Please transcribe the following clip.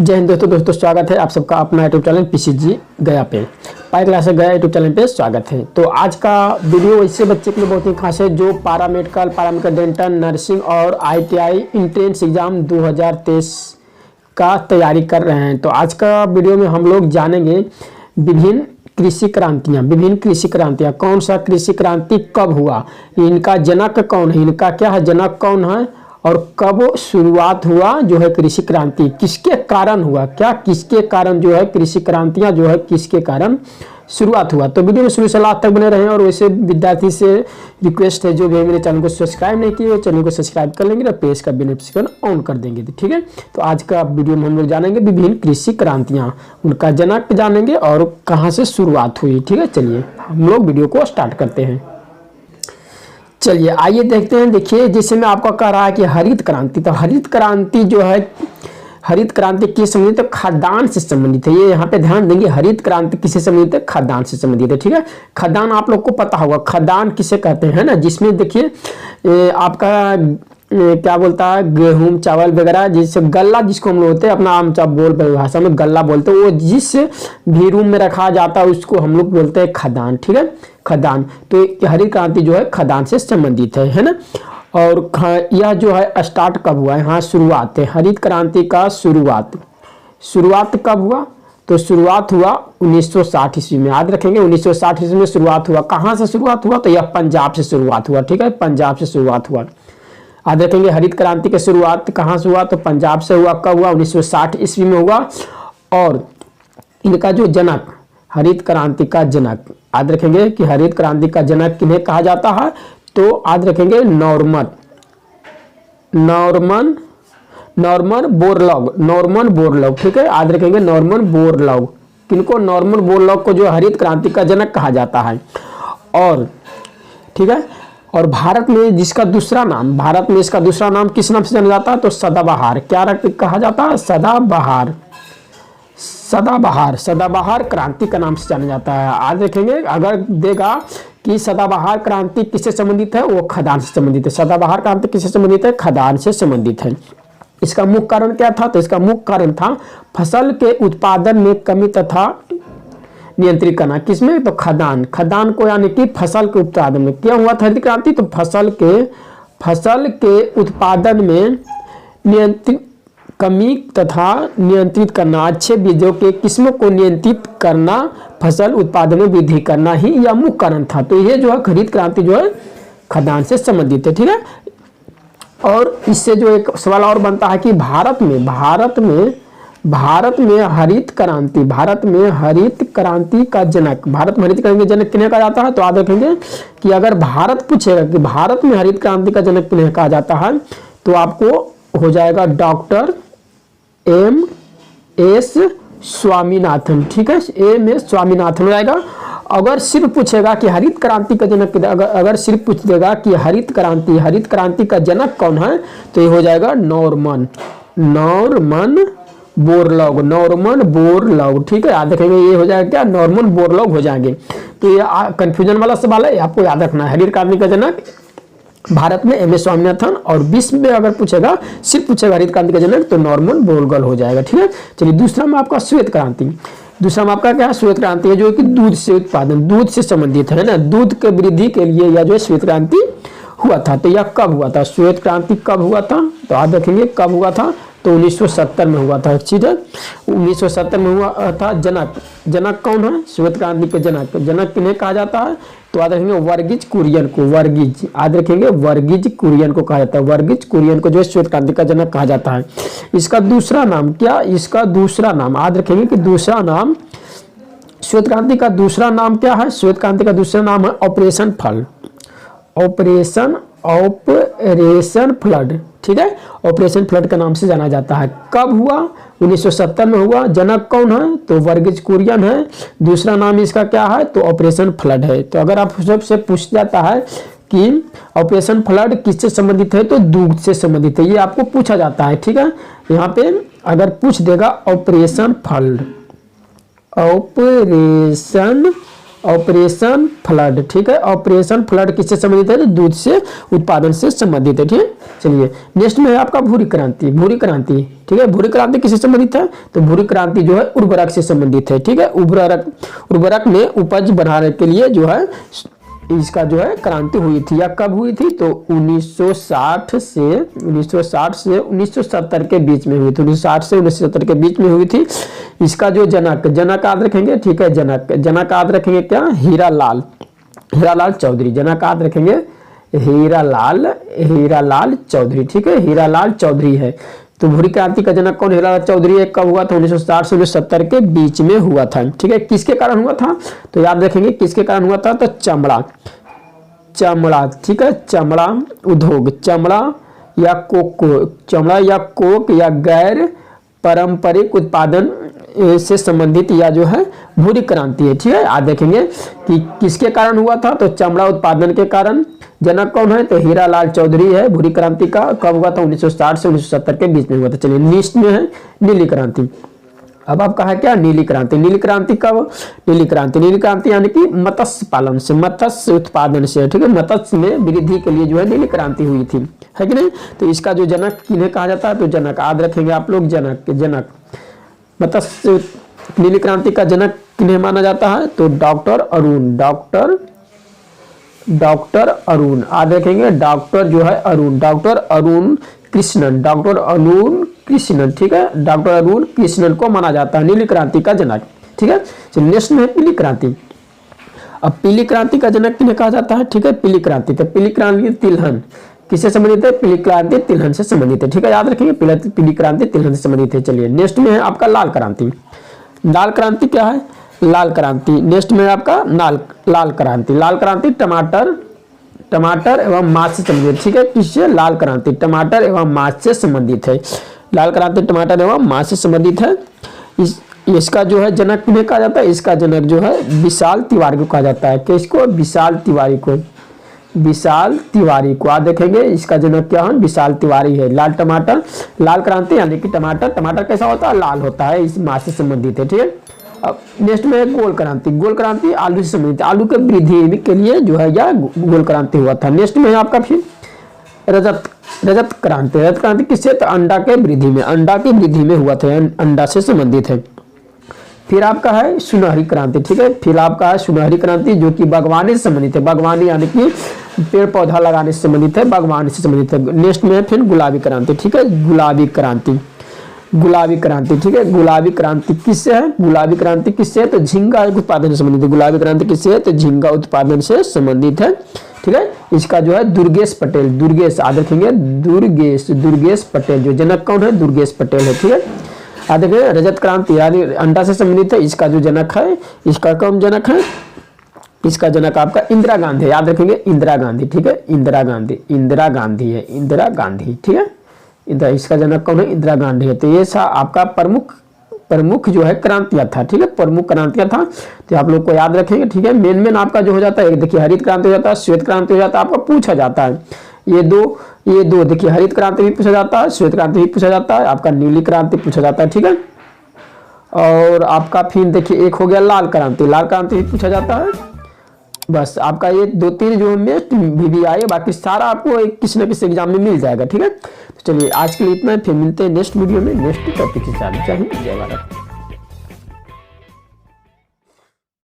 जय हिंद दोस्तों स्वागत है आप सबका अपना यूट्यूब चैनल पीसीजी गया पे पाई क्लास गया यूट्यूब चैनल पे स्वागत है। तो आज का वीडियो इससे बच्चे के लिए बहुत ही खास है जो पैरामेडिकल डेंटल नर्सिंग और ITI इंट्रेंस एग्जाम 2023 का तैयारी कर रहे हैं। तो आज का वीडियो में हम लोग जानेंगे विभिन्न कृषि क्रांतियाँ, कौन सा कृषि क्रांति कब हुआ, इनका जनक कौन है, इनका क्या है जनक कौन है, और कब शुरुआत हुआ जो है कृषि क्रांति, किसके कारण हुआ, क्या किसके कारण जो है कृषि क्रांतियां जो है किसके कारण शुरुआत हुआ। तो वीडियो में शुरू से लास्ट तक बने रहें। और वैसे विद्यार्थी से रिक्वेस्ट है जो भी मेरे चैनल को सब्सक्राइब नहीं किए चैनल को सब्सक्राइब कर लेंगे और पेज का बेनिफिकेशन ऑन कर देंगे। तो ठीक है, तो आज का वीडियो में हम लोग जानेंगे विभिन्न कृषि क्रांतियाँ, उनका जनक जानेंगे और कहाँ से शुरुआत हुई। ठीक है, चलिए हम लोग वीडियो को स्टार्ट करते हैं। चलिए आइए देखते हैं। देखिए जैसे मैं आपको कह रहा है कि हरित क्रांति, तो हरित क्रांति जो है हरित क्रांति किस संबंधित है, खाद्यान्न से संबंधित है। ये यहाँ पे ध्यान देंगे, हरित क्रांति किससे संबंधित है, खाद्यान्न से संबंधित है। ठीक है, खाद्यान्न आप लोग को पता होगा खाद्यान्न किसे कहते हैं ना, जिसमें देखिए आपका क्या बोलता है गेहूं चावल वगैरह, जिससे गल्ला जिसको हम लोग होते हैं अपना आम बोल भाषा में गल्ला बोलते हैं, वो जिस भी रूम में रखा जाता है उसको हम लोग बोलते हैं खाद्यान्न। ठीक है, खाद्यान्न। तो हरित क्रांति जो है खाद्यान्न से संबंधित है ना। और यह जो है स्टार्ट कब हुआ है, यहाँ शुरुआत है हरित क्रांति का। शुरुआत कब हुआ, तो शुरुआत हुआ 1960 ईस्वी में। याद रखेंगे 1960 ईस्वी में शुरुआत हुआ। कहाँ से शुरुआत हुआ, तो यह पंजाब से शुरुआत हुआ। ठीक है, पंजाब से शुरुआत हुआ। याद रखेंगे हरित क्रांति की शुरुआत कहाँ से हुआ, तो पंजाब से हुआ। कब हुआ, 1960 ईस्वी में हुआ। और इनका जो जनक, हरित क्रांति का जनक, याद रखेंगे कि हरित क्रांति का जनक किन्हें कहा जाता है, तो याद रखेंगे नॉर्मन बोरलॉग। ठीक है, याद रखेंगे नॉर्मन बोरलॉग। किनको, नॉर्मन बोरलॉग को जो हरित क्रांति का जनक कहा जाता है। और ठीक है, और भारत में जिसका दूसरा नाम, भारत में इसका दूसरा नाम किस नाम से जाना जाता है, तो सदाबहार। क्या कहा जाता है, सदाबहार क्रांति का नाम से जाना जाता है। आज देखेंगे अगर देगा कि सदाबहार क्रांति किससे संबंधित है, वो खदान से संबंधित है। सदाबहार क्रांति किससे संबंधित है, खदान से संबंधित है। इसका मुख्य कारण क्या था, तो इसका मुख्य कारण था फसल के उत्पादन में कमी तथा नियंत्रित करना। किसमें, तो खदान को, यानी कि फसल के उत्पादन में क्या हुआ था हरित क्रांति, तो फसल के उत्पादन में कमी तथा नियंत्रित करना, अच्छे बीजों के किस्मों को नियंत्रित करना, फसल उत्पादन में वृद्धि करना ही यह मुख्य कारण था। तो ये जो है हरित क्रांति जो है खाद्यान्न से संबंधित है। ठीक है, और इससे जो एक सवाल और बनता है कि भारत में हरित क्रांति का जनक किन्हें कहा जाता है, तो याद रखेंगे कि अगर भारत पूछेगा कि भारत में हरित क्रांति का जनक किन्हें कहा जाता है, तो आपको हो जाएगा डॉक्टर M.S. स्वामीनाथन। ठीक है, M.S. स्वामीनाथन हो जाएगा। अगर सिर्फ पूछेगा कि हरित क्रांति का जनक, अगर सिर्फ पूछ देगा कि हरित क्रांति का जनक कौन है, तो ये हो जाएगा नॉर्मन बोरलॉग। ठीक है, याद रखेंगे ये हो जाएगा क्या, नॉर्मन बोरलॉग हो जाएंगे। तो ये कंफ्यूजन वाला सवाल है, आपको याद रखना है। हरित क्रांति का जनक भारत में M.S. स्वामीनाथन, और विश्व में अगर पूछेगा सिर्फ पूछेगा हरित क्रांति का जनक, तो नॉर्मन बोरलॉग हो जाएगा। ठीक है, चलिए दूसरा में आपका श्वेत क्रांति। दूसरा में आपका क्या है, श्वेत क्रांति है जो कि दूध से संबंधित है ना, दूध के वृद्धि के लिए यह जो है श्वेत क्रांति हुआ था। तो यह कब हुआ था, श्वेत क्रांति कब हुआ था, तो याद रखेंगे कब हुआ था, तो 1970 में हुआ था। ठीक है, 1970 में हुआ था। जनक कौन है, श्वेत क्रांति के जनक किन्हें कहा जाता है, तो याद रखेंगे वर्गीज कुरियन को। याद रखेंगे वर्गीज कुरियन को कहा जाता है। वर्गीज कुरियन को जो है श्वेत क्रांति का जनक कहा जाता है। इसका दूसरा नाम क्या, इसका दूसरा नाम याद रखेंगे कि दूसरा नाम श्वेत क्रांति का दूसरा नाम क्या है, श्वेत क्रांति का दूसरा नाम है ऑपरेशन फ्लड। ठीक है, ऑपरेशन फ्लड का नाम से जाना जाता है। कब हुआ, 1970 में हुआ। जनक कौन है, तो वर्गीज कुरियन है। दूसरा नाम इसका क्या है, तो ऑपरेशन फ्लड है। तो अगर आप सबसे पूछ जाता है कि ऑपरेशन फ्लड किससे संबंधित है, तो दूध से संबंधित है, ये आपको पूछा जाता है। ठीक है, यहाँ पे अगर पूछ देगा ऑपरेशन ऑपरेशन फ्लड, ठीक है। ऑपरेशन फ्लड किससे संबंधित है? तो दूध से उत्पादन से संबंधित है, ठीक है। चलिए नेक्स्ट में है आपका भूरी क्रांति। भूरी क्रांति, ठीक है। भूरी क्रांति किससे संबंधित है? तो भूरी क्रांति जो है उर्वरक से संबंधित है, ठीक है। उर्वरक में उपज बढ़ाने के लिए जो है इसका जो है क्रांति हुई थी, या कब हुई थी? तो 1960 से 1970 के बीच में हुई थी। 1960 से 1970 के बीच में हुई थी। इसका जो जनक याद रखेंगे, ठीक है। जनक याद रखेंगे क्या? हीरालाल चौधरी। जनक याद रखेंगे हीरालाल चौधरी, ठीक है। हीरालाल चौधरी है। तो भूरी क्रांति का जनक कौन? हीरालाल चौधरी है। कब हुआ था? 1960 से 1970 के बीच में हुआ था, ठीक है। किसके कारण हुआ था? तो याद रखेंगे किसके कारण हुआ था? तो चमड़ा, ठीक है। चमड़ा उद्योग, चमड़ा या कोक या गैर पारंपरिक उत्पादन से संबंधित या जो है भूरी क्रांति है, ठीक है। याद रखेंगे कि किसके कारण हुआ था? तो चमड़ा उत्पादन के कारण। जनक कौन है? तो हीरालाल चौधरी है। भूरी क्रांति का कब हुआ था? 1960 से 1970 के बीच में हुआ था। चलिए नेक्स्ट में है नीली क्रांति। अब आपका है क्या? नीली क्रांति। नीली क्रांति कब? नीली क्रांति यानी कि मत्स्य पालन से, मत्स्य उत्पादन से, ठीक है। मत्स्य में वृद्धि के लिए जो है नीली क्रांति हुई थी, है कि नहीं। तो इसका जो जनक किन्हें कहा जाता है? तो जनक याद रखेंगे आप लोग, जनक मत्स्य नीली क्रांति का जनक किन्हें माना जाता है? तो डॉक्टर अरुण याद रखेंगे। डॉक्टर अरुण कृष्णन, ठीक है। डॉक्टर अरुण कृष्णन को माना जाता है नीली क्रांति का जनक, ठीक है। चलिए नेक्स्ट में है पीली क्रांति। अब पीली क्रांति का जनक किन्हें कहा जाता है? ठीक है, पीली क्रांति। तो पीली क्रांति तिलहन किससे संबंधित है? पीली क्रांति तिलहन से संबंधित है, ठीक है। याद रखेंगे पीली क्रांति तिलहन से संबंधित है। चलिए नेक्स्ट में है आपका लाल क्रांति। लाल क्रांति क्या है? लाल क्रांति। नेक्स्ट में आपका लाल क्रांति टमाटर एवं मांस से संबंधित, ठीक है। किससे? लाल क्रांति टमाटर एवं मांस से संबंधित है। लाल क्रांति टमाटर एवं मांस से संबंधित है। इसका जो है जनक किन्हें कहा जाता है? इसका जनक जो है विशाल तिवारी को कहा जाता है। किसको? विशाल तिवारी को। आप देखेंगे इसका जनक क्या है? विशाल तिवारी है। लाल क्रांति यानी कि टमाटर कैसा होता है? लाल होता है, इस मांस से संबंधित है, ठीक है। अब नेक्स्ट में है गोल क्रांति आलू से संबंधित, आलू के वृद्धि के लिए जो है यह गोल क्रांति हुआ था। नेक्स्ट में है आपका फिर रजत क्रांति किससे? तो अंडा की वृद्धि में हुआ था, अंडा से संबंधित है। फिर आपका है सुनहरी क्रांति, ठीक है। फिर आपका है सुनहरी क्रांति जो कि बागवानी से संबंधित है। बागवानी यानी कि पेड़ पौधा लगाने से संबंधित है, बागवानी से संबंधित है। नेक्स्ट में है फिर गुलाबी क्रांति, ठीक है। गुलाबी क्रांति, ठीक है। गुलाबी क्रांति किससे है? गुलाबी क्रांति किससे है? तो झींगा उत्पादन से संबंधित है। गुलाबी क्रांति किससे है? तो झींगा उत्पादन से संबंधित है, ठीक है। इसका जो है दुर्गेश पटेल, याद रखेंगे दुर्गेश पटेल, जो जनक कौन है? दुर्गेश पटेल है, ठीक है। याद रखेंगे रजत क्रांति यानी अंडा से संबंधित है। इसका जो जनक है, इसका कौन जनक है? इसका जनक आपका इंदिरा गांधी है। याद रखेंगे इंदिरा गांधी, ठीक है। इंदिरा गांधी ठीक है। इसका जनक कौन है? इंदिरा गांधी है। तो ये आपका प्रमुख जो है क्रांतियां था, ठीक है। प्रमुख क्रांतियां था, तो आप लोग को याद रखेंगे, ठीक है। मेन आपका जो हो जाता है, देखिए हरित क्रांति हो जाता है, श्वेत क्रांति हो जाता है, आपका पूछा जाता है। ये दो देखिए, हरित क्रांति भी पूछा जाता है, श्वेत क्रांति भी पूछा जाता है, आपका नीली क्रांति पूछा जाता है, ठीक है। और आपका फिर देखिए एक हो गया लाल क्रांति भी पूछा जाता है। बस आपका ये 2-3 जो नेक्स्ट भी आए, बाकी सारा आपको किसी न किसी एग्जाम में मिल जाएगा, ठीक है। तो चलिए आज के लिए इतना, फिर मिलते हैं नेक्स्ट वीडियो में नेक्स्ट टॉपिक के साथ। जय हिंद, जय भारत।